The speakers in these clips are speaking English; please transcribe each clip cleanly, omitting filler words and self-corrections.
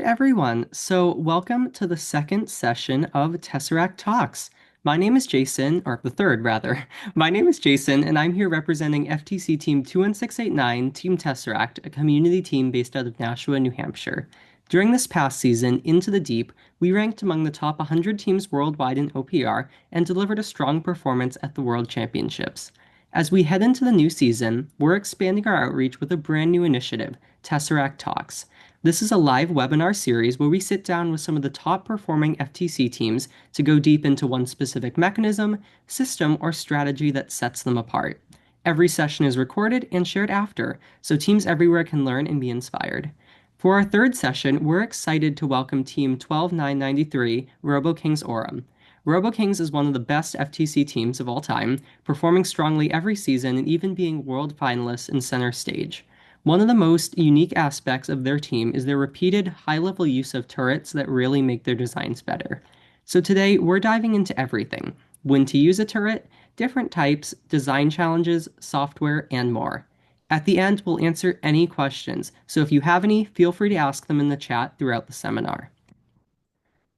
Everyone. So, welcome to the second session of Tesseract Talks. My name is Jason, or the third rather. My name is Jason, and I'm here representing FTC Team 21689, Team Tesseract, a community team based out of Nashua, New Hampshire. During this past season, Into the Deep, we ranked among the top 100 teams worldwide in OPR and delivered a strong performance at the World Championships. As we head into the new season, we're expanding our outreach with a brand new initiative, Tesseract Talks. This is a live webinar series where we sit down with some of the top performing FTC teams to go deep into one specific mechanism, system, or strategy that sets them apart. Every session is recorded and shared after, so teams everywhere can learn and be inspired. For our third session, we're excited to welcome Team 12993, RoboKings Aurum. RoboKings is one of the best FTC teams of all time, performing strongly every season and even being world finalists in center stage. One of the most unique aspects of their team is their repeated high-level use of turrets that really make their designs better. So today, we're diving into everything: when to use a turret, different types, design challenges, software, and more. At the end, we'll answer any questions, so if you have any, feel free to ask them in the chat throughout the seminar.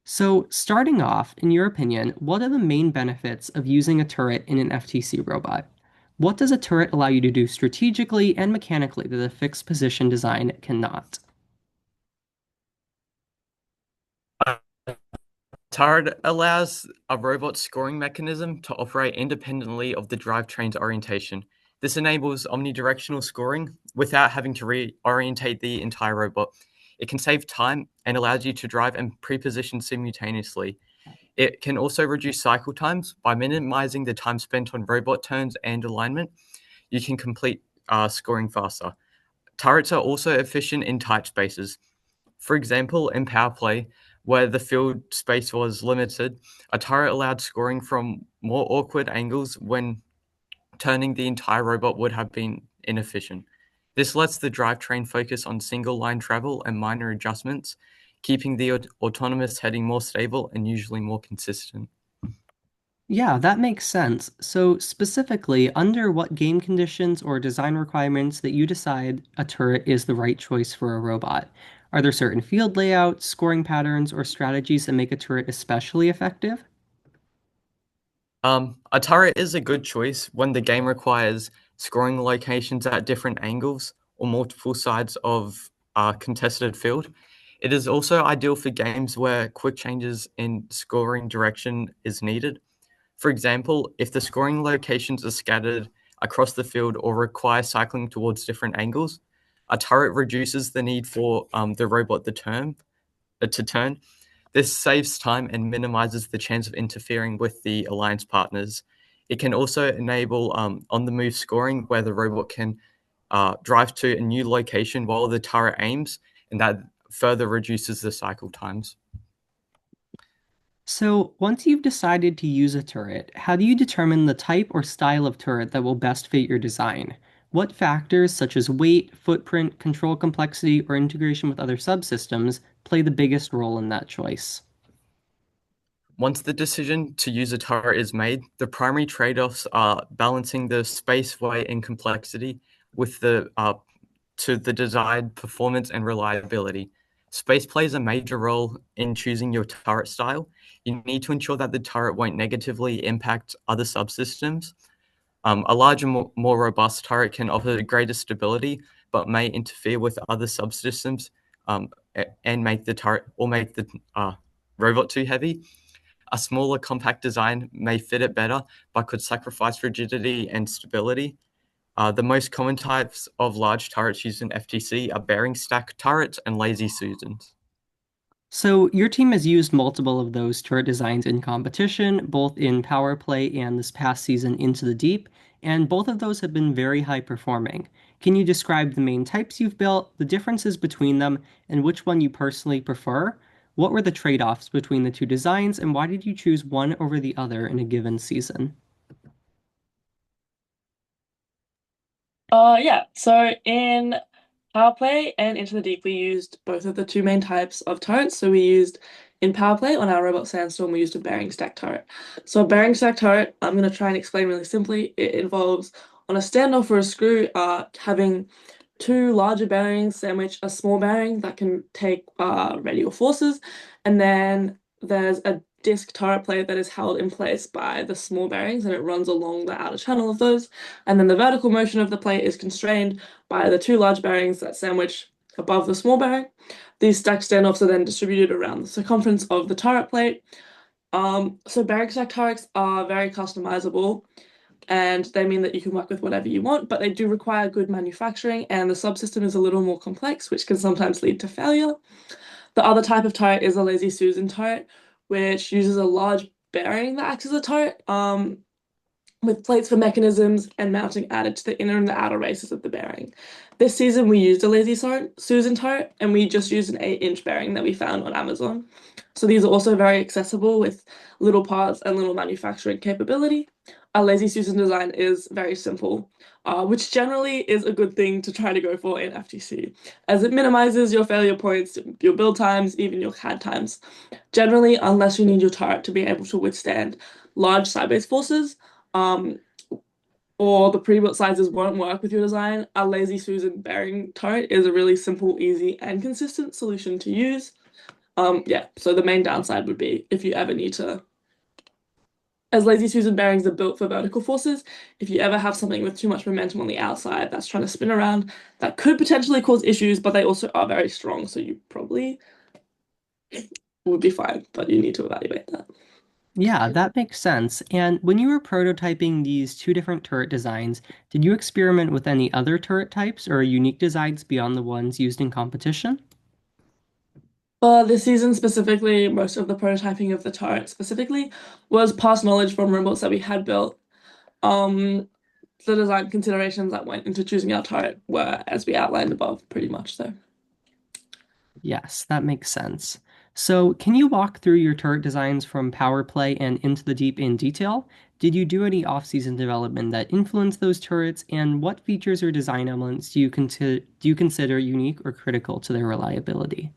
So, starting off, in your opinion, what are the main benefits of using a turret in an FTC robot? What does a turret allow you to do strategically and mechanically that a fixed position design cannot? Turret allows a robot scoring mechanism to operate independently of the drivetrain's orientation. This enables omnidirectional scoring without having to reorientate the entire robot. It can save time and allows you to drive and pre-position simultaneously. It can also reduce cycle times by minimizing the time spent on robot turns and alignment. You can complete scoring faster. Turrets are also efficient in tight spaces. For example, in power play, where the field space was limited, a turret allowed scoring from more awkward angles when turning the entire robot would have been inefficient. This lets the drivetrain focus on single line travel and minor adjustments, keeping the autonomous heading more stable and usually more consistent. Yeah, that makes sense. So, specifically, under what game conditions or design requirements that you decide a turret is the right choice for a robot? Are there certain field layouts, scoring patterns, or strategies that make a turret especially effective? A turret is a good choice when the game requires scoring locations at different angles or multiple sides of a contested field. It is also ideal for games where quick changes in scoring direction is needed. For example, if the scoring locations are scattered across the field or require cycling towards different angles, a turret reduces the need for the robot to turn. This saves time and minimizes the chance of interfering with the alliance partners. It can also enable on-the-move scoring where the robot can drive to a new location while the turret aims, and that further reduces the cycle times. So, once you've decided to use a turret, how do you determine the type or style of turret that will best fit your design? What factors, such as weight, footprint, control complexity, or integration with other subsystems, play the biggest role in that choice? Once the decision to use a turret is made, the primary trade-offs are balancing the space, weight, and complexity with the desired performance and reliability. Space plays a major role in choosing your turret style. You need to ensure that the turret won't negatively impact other subsystems. A larger, more robust turret can offer greater stability, but may interfere with other subsystems and make the turret or make the robot too heavy. A smaller, compact design may fit it better, but could sacrifice rigidity and stability. The most common types of large turrets used in FTC are bearing stack turrets and lazy Susans. So, your team has used multiple of those turret designs in competition, both in Power Play and this past season Into the Deep, and both of those have been very high performing. Can you describe the main types you've built, the differences between them, and which one you personally prefer? What were the trade-offs between the two designs, and why did you choose one over the other in a given season? Yeah. So in Power Play and Into the Deep, we used both of the two main types of turrets. So we used in Power Play on our Robot Sandstorm, we used a bearing stack turret. So a bearing stack turret, I'm going to try and explain really simply. It involves on a standoff or a screw, having two larger bearings sandwich a small bearing that can take radial forces, and then there's a disc turret plate that is held in place by the small bearings and it runs along the outer channel of those. And then the vertical motion of the plate is constrained by the two large bearings that sandwich above the small bearing. These stack standoffs are then distributed around the circumference of the turret plate. So bearing stack turrets are very customizable and they mean that you can work with whatever you want, but they do require good manufacturing and the subsystem is a little more complex, which can sometimes lead to failure. The other type of turret is a lazy Susan turret, which uses a large bearing that acts as a turret, with plates for mechanisms and mounting added to the inner and the outer races of the bearing. This season we used a lazy Susan turret and we just used an 8-inch bearing that we found on Amazon. So these are also very accessible with little parts and little manufacturing capability. A lazy Susan design is very simple, which generally is a good thing to try to go for in FTC, as it minimizes your failure points, your build times, even your CAD times. Generally, unless you need your turret to be able to withstand large side-based forces, um, or the pre-built sizes won't work with your design, a lazy Susan bearing turret is a really simple, easy, and consistent solution to use. Yeah, so the main downside would be if you ever need to, as lazy Susan bearings are built for vertical forces, if you ever have something with too much momentum on the outside that's trying to spin around, that could potentially cause issues, but they also are very strong, so you probably would be fine, but you need to evaluate that. Yeah, that makes sense. And when you were prototyping these two different turret designs, did you experiment with any other turret types or unique designs beyond the ones used in competition? For this season specifically, most of the prototyping of the turret specifically was past knowledge from robots that we had built. Um, the design considerations that went into choosing our turret were, as we outlined above, pretty much so. Yes, that makes sense. So, can you walk through your turret designs from Power Play and Into the Deep in detail? Did you do any off-season development that influenced those turrets, and what features or design elements do you consider unique or critical to their reliability?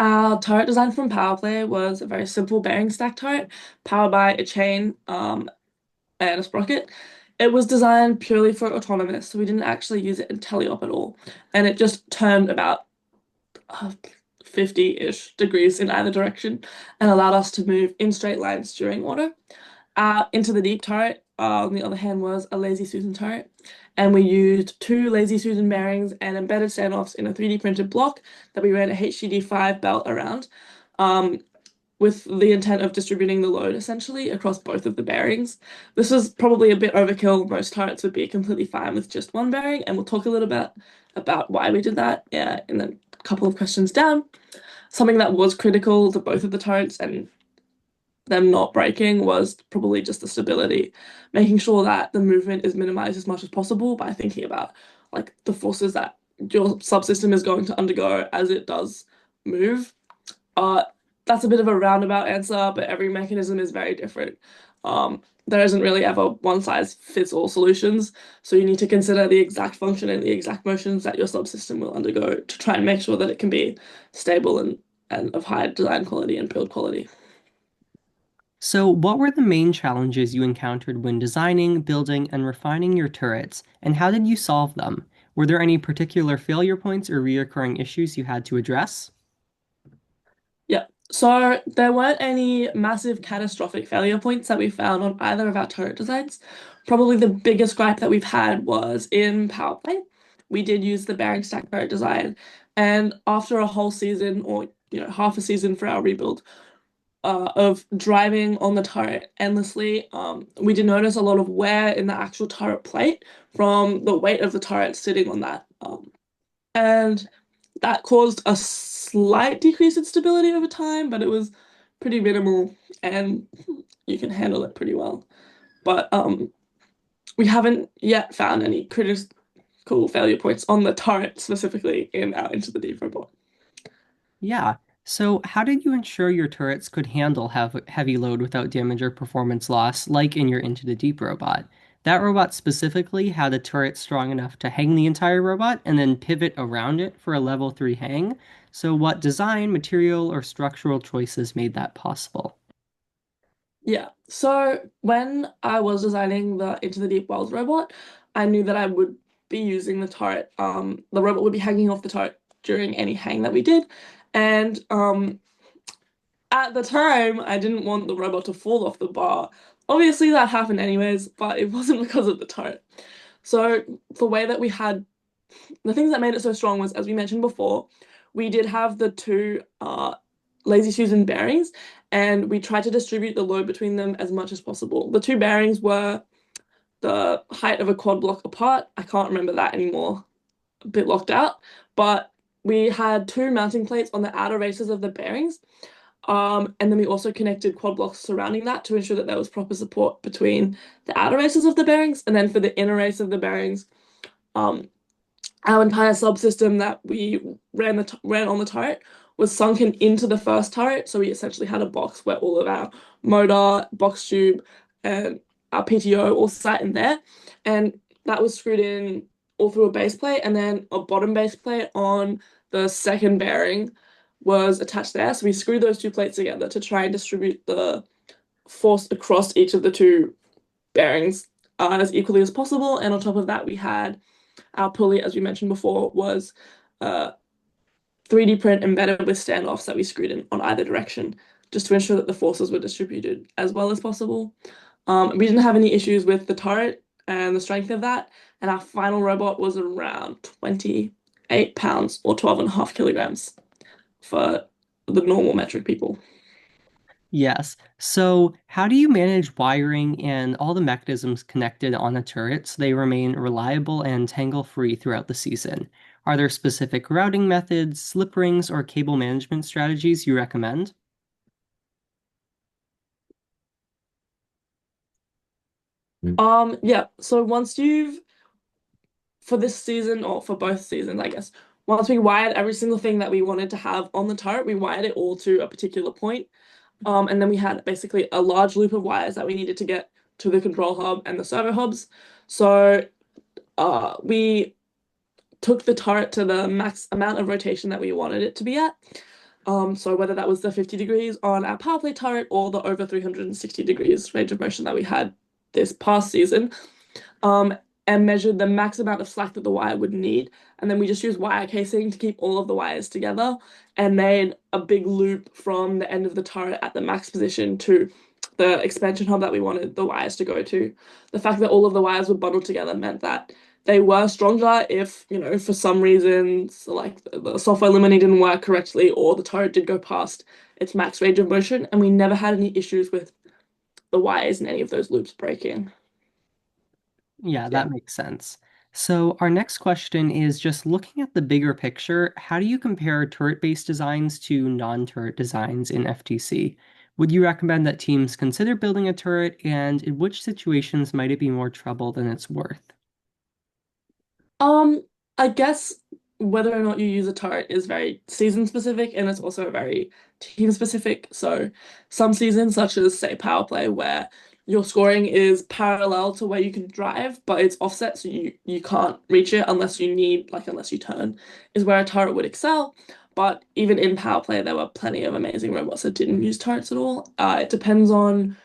Our turret design from Power Play was a very simple bearing stack turret powered by a chain and a sprocket. It was designed purely for autonomous, so we didn't actually use it in teleop at all. And it just turned about 50-ish degrees in either direction and allowed us to move in straight lines during auto. Into the deep turret, on the other hand, was a lazy Susan turret. And we used two lazy Susan bearings and embedded standoffs in a 3D printed block that we ran a HGD5 belt around, um, with the intent of distributing the load essentially across both of the bearings. This was probably a bit overkill. Most turrets would be completely fine with just one bearing, and we'll talk a little bit about why we did that, yeah, in a couple of questions down. Something that was critical to both of the turrets and them not breaking was probably just the stability, making sure that the movement is minimized as much as possible by thinking about like the forces that your subsystem is going to undergo as it does move. Uh, that's a bit of a roundabout answer, but every mechanism is very different. There isn't really ever one size fits all solutions, so you need to consider the exact function and the exact motions that your subsystem will undergo to try and make sure that it can be stable and of high design quality and build quality. So, what were the main challenges you encountered when designing, building, and refining your turrets, and how did you solve them? Were there any particular failure points or recurring issues you had to address? Yeah. So there weren't any massive catastrophic failure points that we found on either of our turret designs. Probably the biggest gripe that we've had was in power play. We did use the bearing stack turret design, and after a whole season or half a season for our rebuild of driving on the turret endlessly, we did notice a lot of wear in the actual turret plate from the weight of the turret sitting on that. And that caused a slight decrease in stability over time, but it was pretty minimal and you can handle it pretty well. But we haven't yet found any critical failure points on the turret specifically in our Into the Deep robot. Yeah. So, how did you ensure your turrets could handle heavy load without damage or performance loss, like in your Into the Deep robot? That robot specifically had a turret strong enough to hang the entire robot and then pivot around it for a level 3 hang. So, what design, material, or structural choices made that possible? Yeah. So when I was designing the Into the Deep World robot, I knew that I would be using the turret. The robot would be hanging off the turret during any hang that we did. And at the time, I didn't want the robot to fall off the bar. Obviously, that happened anyways, but it wasn't because of the turret. So the way that we had the things that made it so strong was, as we mentioned before, we did have the two lazy Susan bearings, and we tried to distribute the load between them as much as possible. The two bearings were the height of a quad block apart. I can't remember that anymore, a bit locked out. But we had two mounting plates on the outer races of the bearings. And then we also connected quad blocks surrounding that to ensure that there was proper support between the outer races of the bearings. And then for the inner race of the bearings, um, our entire subsystem that we ran on the turret was sunken into the first turret. So we essentially had a box where all of our motor, box tube, and our PTO all sat in there. And that was screwed in all through a base plate, and then a bottom base plate on the second bearing was attached there. So we screwed those two plates together to try and distribute the force across each of the two bearings as equally as possible. And on top of that, we had our pulley, as we mentioned before, was uh, 3D print embedded with standoffs that we screwed in on either direction, just to ensure that the forces were distributed as well as possible. We didn't have any issues with the turret and the strength of that, and our final robot was around 28 pounds or 12.5 kilograms for the normal metric people. Yes. So, how do you manage wiring and all the mechanisms connected on a turret so they remain reliable and tangle-free throughout the season? Are there specific routing methods, slip rings, or cable management strategies you recommend? Yeah, so once you've for this season or for both seasons, I guess. Once we wired every single thing that we wanted to have on the turret, we wired it all to a particular point. And then we had basically a large loop of wires that we needed to get to the control hub and the servo hubs. So we took the turret to the max amount of rotation that we wanted it to be at. So whether that was the 50 degrees on our power play turret or the over 360 degrees range of motion that we had this past season, um, and measured the max amount of slack that the wire would need. And then we just used wire casing to keep all of the wires together and made a big loop from the end of the turret at the max position to the expansion hub that we wanted the wires to go to. The fact that all of the wires were bundled together meant that they were stronger if, for some reasons, like the software limiting didn't work correctly or the turret did go past its max range of motion, and we never had any issues with the wires in any of those loops breaking. Yeah, Yeah. that makes sense. So, our next question is just looking at the bigger picture, how do you compare turret-based designs to non-turret designs in FTC? Would you recommend that teams consider building a turret, and in which situations might it be more trouble than it's worth? Um, I guess whether or not you use a turret is very season specific and it's also very team specific. So some seasons, such as say power play, where your scoring is parallel to where you can drive, but it's offset, so you can't reach it unless you need, like unless you turn, is where a turret would excel. But even in power play, there were plenty of amazing robots that didn't use turrets at all. It depends on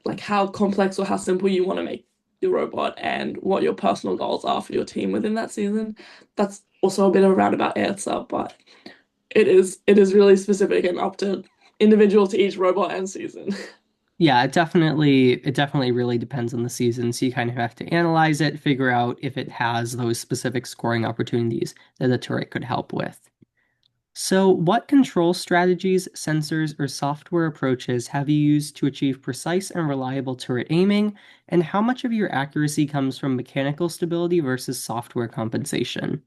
like how complex or how simple you want to make your robot and what your personal goals are for your team within that season. That's also a bit of a roundabout answer, but it is really specific and up to individual to each robot and season. Yeah, it definitely really depends on the season. So you kind of have to analyze it, figure out if it has those specific scoring opportunities that the turret could help with. So, what control strategies, sensors, or software approaches have you used to achieve precise and reliable turret aiming, and how much of your accuracy comes from mechanical stability versus software compensation?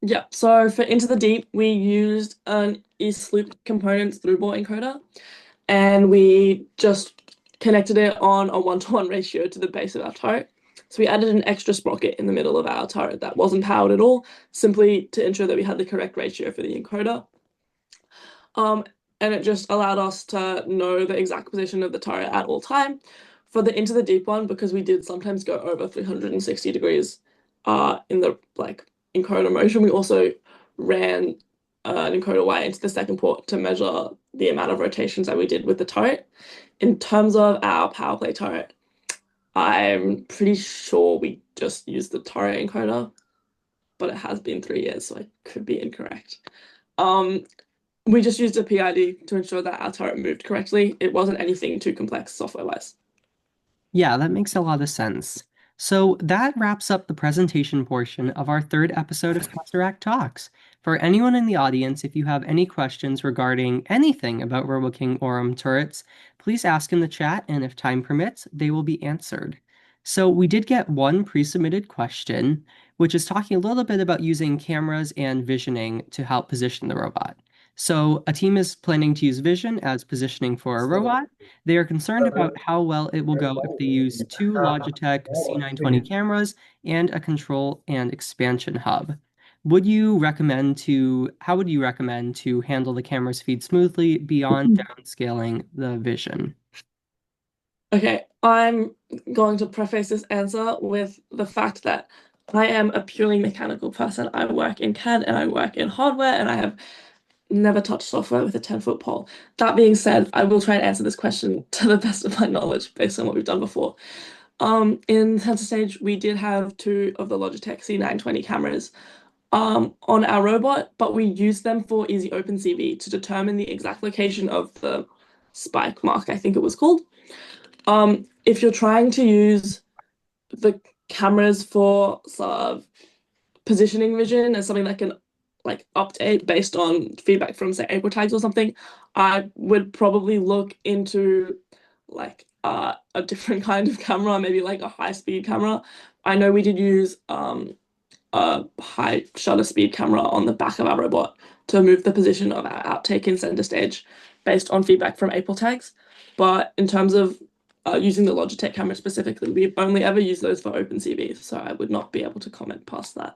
Yeah, so for Into the Deep, we used an East Loop Components throughbore encoder, and we just connected it on a one-to-one ratio to the base of our turret. So we added an extra sprocket in the middle of our turret that wasn't powered at all, simply to ensure that we had the correct ratio for the encoder. Um, and it just allowed us to know the exact position of the turret at all time. For the Into the Deep one, because we did sometimes go over 360 degrees in the like encoder motion, we also ran an encoder wire into the second port to measure the amount of rotations that we did with the turret. In terms of our power play turret, I'm pretty sure we just used the turret encoder, but it has been 3 years, so I could be incorrect. Um, we just used a PID to ensure that our turret moved correctly. It wasn't anything too complex software-wise. Yeah, that makes a lot of sense. So that wraps up the presentation portion of our third episode of Tesseract Talks. For anyone in the audience, if you have any questions regarding anything about RoboKing Aurum turrets, please ask in the chat, and if time permits, they will be answered. So we did get one pre-submitted question, which is talking a little bit about using cameras and visioning to help position the robot. So a team is planning to use vision as positioning for a robot. They are concerned about how well it will go if they use two Logitech C920 cameras and a control and expansion hub. How would you recommend to handle the camera's feed smoothly beyond downscaling the vision? Okay, I'm going to preface this answer with the fact that I am a purely mechanical person. I work in CAD and I work in hardware, and I have never touched software with a 10-foot pole. That being said, I will try and answer this question to the best of my knowledge based on what we've done before. In center stage, we did have two of the Logitech C920 cameras on our robot, but we used them for Easy OpenCV to determine the exact location of the spike mark, I think it was called. If you're trying to use the cameras for sort of positioning vision as something that can like update based on feedback from say April tags or something, I would probably look into like a different kind of camera, maybe like a high speed camera. I know we did use a high shutter speed camera on the back of our robot to move the position of our outtake in center stage based on feedback from April tags. But in terms of using the Logitech camera specifically, we've only ever used those for OpenCV, so I would not be able to comment past that.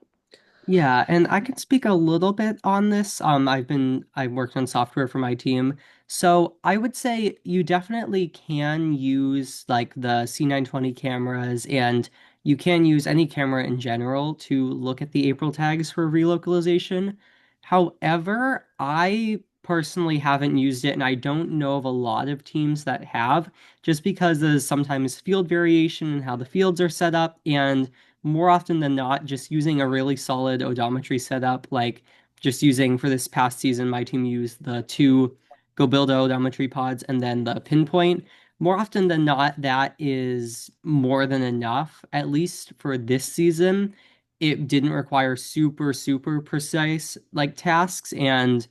Yeah, and I can speak a little bit on this. I've worked on software for my team. So I would say you definitely can use like the C920 cameras, and you can use any camera in general to look at the April tags for relocalization. However, I personally haven't used it, and I don't know of a lot of teams that have, just because there's sometimes field variation in how the fields are set up, and more often than not, just using a really solid odometry setup, like just using for this past season, my team used the two Go Build odometry pods and then the pinpoint. More often than not, that is more than enough, at least for this season. It didn't require super, super precise like tasks, and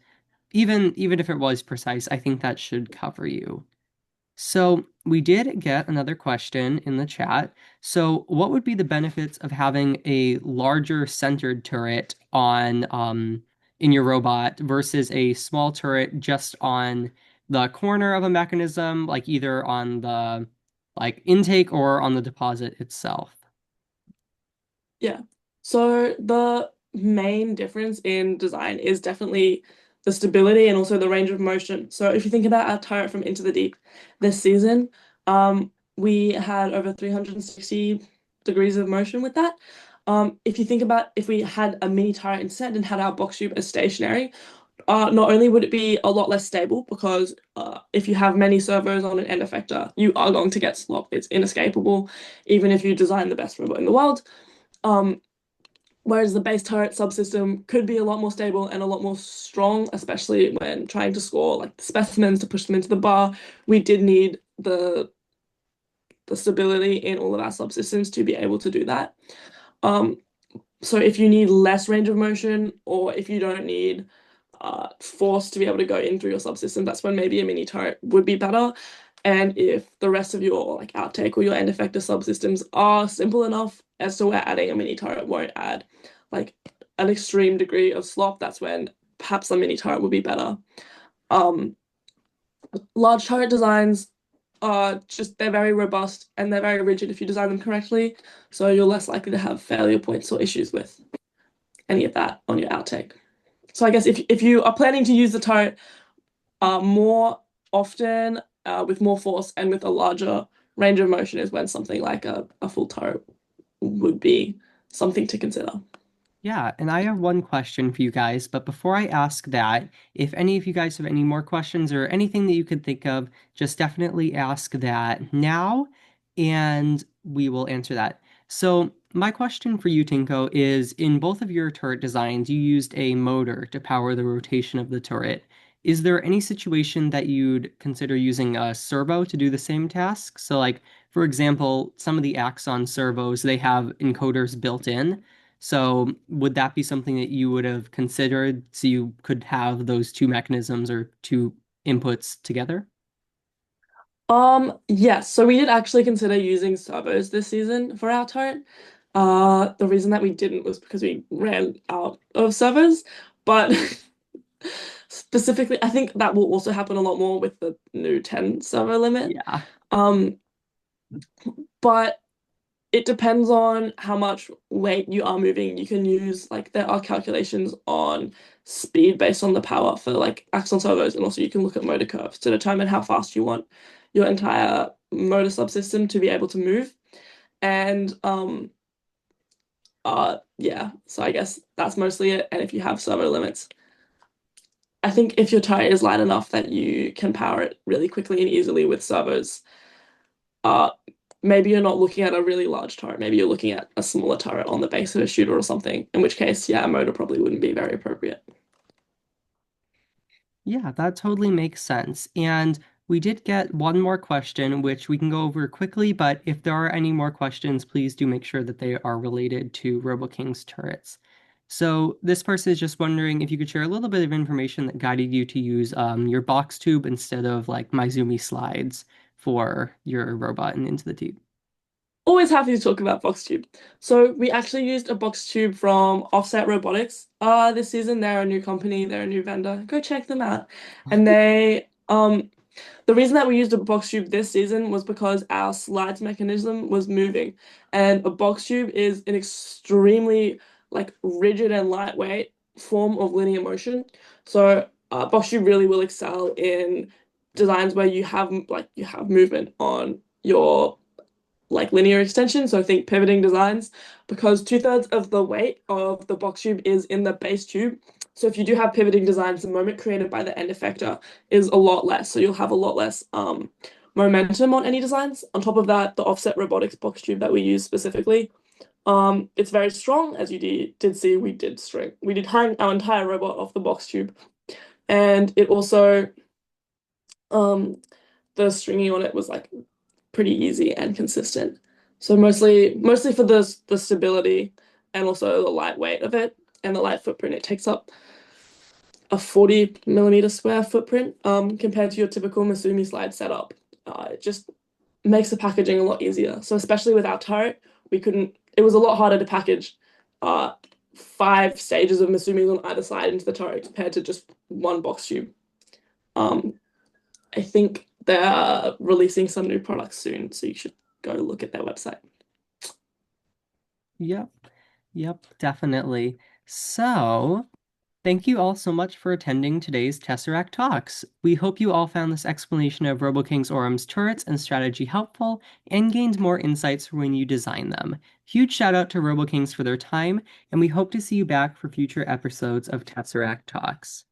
even if it was precise, I think that should cover you. So we did get another question in the chat. So what would be the benefits of having a larger centered turret on in your robot versus a small turret just on the corner of a mechanism, like either on the like intake or on the deposit itself? Yeah. So the main difference in design is definitely the stability and also the range of motion. So if you think about our turret from Into the Deep this season, we had over 360 degrees of motion with that. If you think about if we had a mini turret instead and had our box tube as stationary, not only would it be a lot less stable because if you have many servos on an end effector, you are going to get slop. It's inescapable, even if you design the best robot in the world. Um, Whereas the base turret subsystem could be a lot more stable and a lot more strong, especially when trying to score like the specimens to push them into the bar. We did need the stability in all of our subsystems to be able to do that. Um, so if you need less range of motion or if you don't need force to be able to go in through your subsystem, that's when maybe a mini turret would be better. And if the rest of your like outtake or your end effector subsystems are simple enough as to where adding a mini turret won't add like an extreme degree of slop, that's when perhaps a mini turret would be better. Um, Large turret designs are just they're very robust and they're very rigid if you design them correctly, so you're less likely to have failure points or issues with any of that on your outtake. So I guess if you are planning to use the turret more often with more force and with a larger range of motion is when something like a full turret would be something to consider. Yeah, and I have one question for you guys, but before I ask that, if any of you guys have any more questions or anything that you could think of, just definitely ask that now, and we will answer that. So, my question for you, Tinko, is in both of your turret designs, you used a motor to power the rotation of the turret. Is there any situation that you'd consider using a servo to do the same task? So, like, for example, some of the Axon servos, they have encoders built in. So would that be something that you would have considered so you could have those two mechanisms or two inputs together? Yes, so we did actually consider using servos this season for our turret. The reason that we didn't was because we ran out of servos, but specifically, I think that will also happen a lot more with the new 10 servo limit. Yeah. Um, but it depends on how much weight you are moving. You can use like there are calculations on speed based on the power for like axle servos, and also you can look at motor curves to determine how fast you want your entire motor subsystem to be able to move. And yeah, so I guess that's mostly it. And if you have servo limits, I think if your tire is light enough that you can power it really quickly and easily with servos, uh, maybe you're not looking at a really large turret. Maybe you're looking at a smaller turret on the base of a shooter or something, in which case, yeah, a motor probably wouldn't be very appropriate. Yeah, that totally makes sense. And we did get one more question, which we can go over quickly, but if there are any more questions, please do make sure that they are related to RoboKing's turrets. So this person is just wondering if you could share a little bit of information that guided you to use your box tube instead of like Maizumi slides for your robot and into the tube. Always happy to talk about box tube. So we actually used a box tube from Offset Robotics. This season they're a new company, they're a new vendor. Go check them out. And the reason that we used a box tube this season was because our slides mechanism was moving, and a box tube is an extremely like rigid and lightweight form of linear motion. So box tube really will excel in designs where you have movement on your like linear extension. So think pivoting designs, because two-thirds of the weight of the box tube is in the base tube. So if you do have pivoting designs, the moment created by the end effector is a lot less. So you'll have a lot less momentum on any designs. On top of that, the offset robotics box tube that we use specifically, it's very strong. As you did see, we did hang our entire robot off the box tube, and it also um the stringing on it was like pretty easy and consistent. So mostly for the stability and also the lightweight of it and the light footprint. It takes up a 40 millimeter square footprint compared to your typical Masumi slide setup. It just makes the packaging a lot easier. So especially with our turret, it was a lot harder to package 5 stages of Masumis on either side into the turret compared to just one box tube. Um, I think they're releasing some new products soon, so you should go look at their website. Yep, yep, definitely. So, thank you all so much for attending today's Tesseract Talks. We hope you all found this explanation of RoboKing's Aurum's turrets and strategy helpful and gained more insights for when you design them. Huge shout out to RoboKings for their time, and we hope to see you back for future episodes of Tesseract Talks.